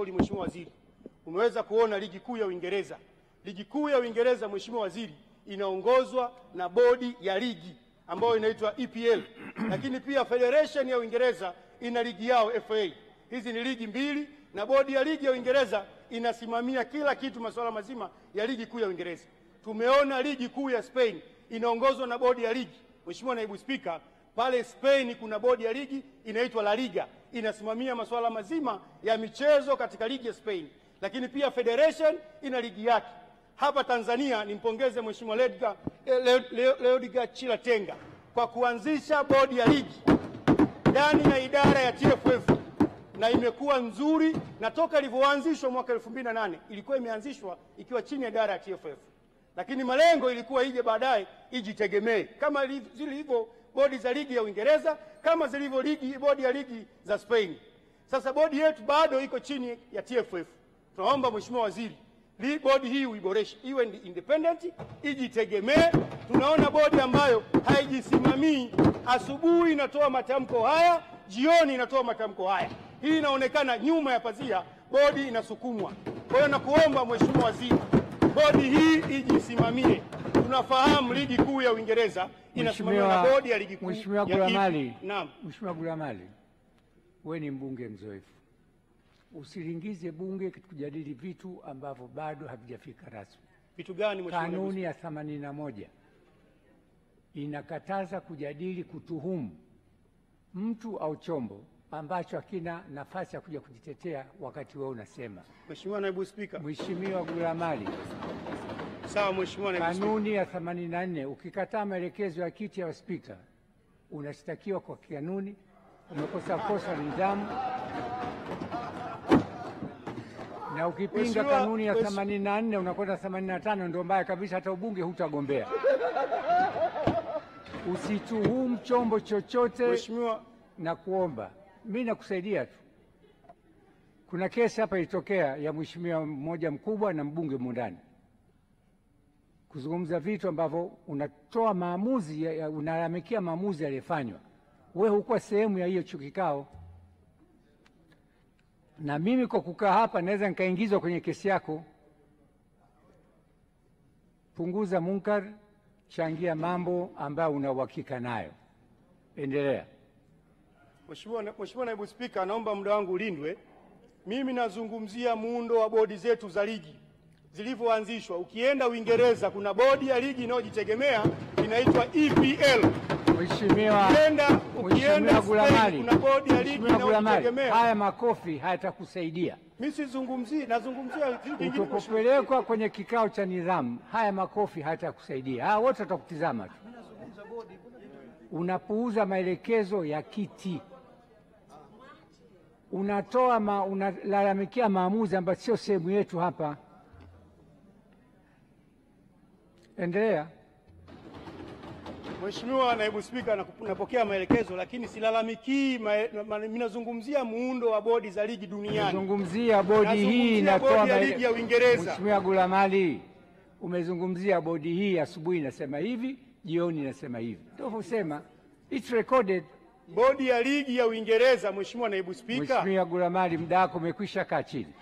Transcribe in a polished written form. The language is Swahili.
Mheshimiwa Waziri, umeweza kuona ligi kuu ya Uingereza. Ligi kuu ya Uingereza, Mheshimiwa Waziri, inaongozwa na bodi ya ligi ambayo inaitwa EPL. Lakini pia Federation ya Uingereza ina ligi yao FA. Hizi ni ligi mbili na bodi ya ligi ya Uingereza inasimamia kila kitu, masuala mazima ya ligi kuu ya Uingereza. Tumeona ligi kuu ya Spain inaongozwa na bodi ya ligi. Mheshimiwa Naibu Spika, pale Spain kuna bodi ya ligi inaitwa La Liga, inasimamia masuala mazima ya michezo katika ligi ya Spain. Lakini pia Federation ina ligi yake. Hapa Tanzania nimpongeze Mheshimiwa Leodegar Chilatenga kwa kuanzisha bodi ya ligi ndani ya idara ya TFF, na imekuwa nzuri, na toka ilivyoanzishwa mwaka 2008 ilikuwa imeanzishwa ikiwa chini ya idara ya TFF, lakini malengo ilikuwa ije baadaye ijitegemee kama zilivyo bodi za ligi ya Uingereza, kama zilivyo bodi ya ligi za Spain. Sasa bodi yetu bado iko chini ya TFF. Tunaomba Mheshimiwa Waziri, bodi hii uiboreshe, iwe independent, ijitegemee. Tunaona bodi ambayo haijisimamii, asubuhi inatoa matamko haya, jioni inatoa matamko haya. Hii inaonekana nyuma ya pazia bodi inasukumwa. Kwa hiyo nakuomba Mheshimiwa Waziri, bodi hii ijisimamie. Tunafahamu ligi kuu ya Uingereza inasimamiwa na bodi ya ligi kuu. Mheshimiwa Gulamali, naam. Mheshimiwa Gulamali, wewe ni mbunge mzoefu. Usilingize bunge kujadili vitu ambavyo bado havijafika rasmi. Vitu gani Mheshimiwa? Kanuni ya 81 inakataza kujadili, kutuhumu mtu au chombo ambacho hakina nafasi ya kuja kujitetea wakati wewe unasema. Mheshimiwa Naibu Spika. Mheshimiwa Gulamali. Sawa Mheshimiwa Naibu Spika. Kanuni ya 84, ukikataa maelekezo ya kiti ya spika unashtakiwa kwa kanuni, umekosa kosa nidhamu. Na ukipinga kanuni ya 84 unakwenda 85, ndio mbaya kabisa, hata ubunge hutagombea. Usituhumu chombo chochote. Mheshimiwa, na kuomba mimi nakusaidia tu. Kuna kesi hapa ilitokea ya mheshimiwa mmoja mkubwa na mbunge mundani kuzungumza vitu ambavyo unatoa maamuzi, unalalamikia maamuzi yaliyofanywa. Wewe hukuwa sehemu ya hiyo kikao, na mimi kwa kukaa hapa naweza nikaingizwa kwenye kesi yako. Punguza munkar, changia mambo ambayo una uhakika nayo. Endelea. Mheshimiwa Naibu Spika, naomba muda wangu ulindwe. Mimi nazungumzia muundo wa bodi zetu za ligi zilivyoanzishwa. Ukienda Uingereza kuna bodi ya ligi inayojitegemea inaitwa EPL. Mheshimiwa Gulamali, kuna bodi ya ligi inayojitegemea. Haya makofi hayatakusaidia. Mimi sizungumzii, nazungumzia vitu vingine. Ukipelekwa kwenye kikao cha nidhamu, haya makofi hayatakusaidia. Wote watakutizama tu. Unapuuza maelekezo ya kiti. Unalalamikia maamuzi ambayo sio sehemu yetu hapa. Endelea. Mheshimiwa Naibu Spika, napokea maelekezo, lakini silalamikii. Mimi nazungumzia muundo wa bodi za ligi duniani. Nazungumzia bodi hii inatoa ligi ya Uingereza. Mheshimiwa Gulamali, umezungumzia bodi hii, asubuhi inasema hivi, jioni inasema hivi. Ndio usema it's recorded. Bodi ya ligi ya Uingereza, Mheshimiwa Naibu Spika. Mheshimiwa Gulamali, muda wako umekwisha, kaa chini.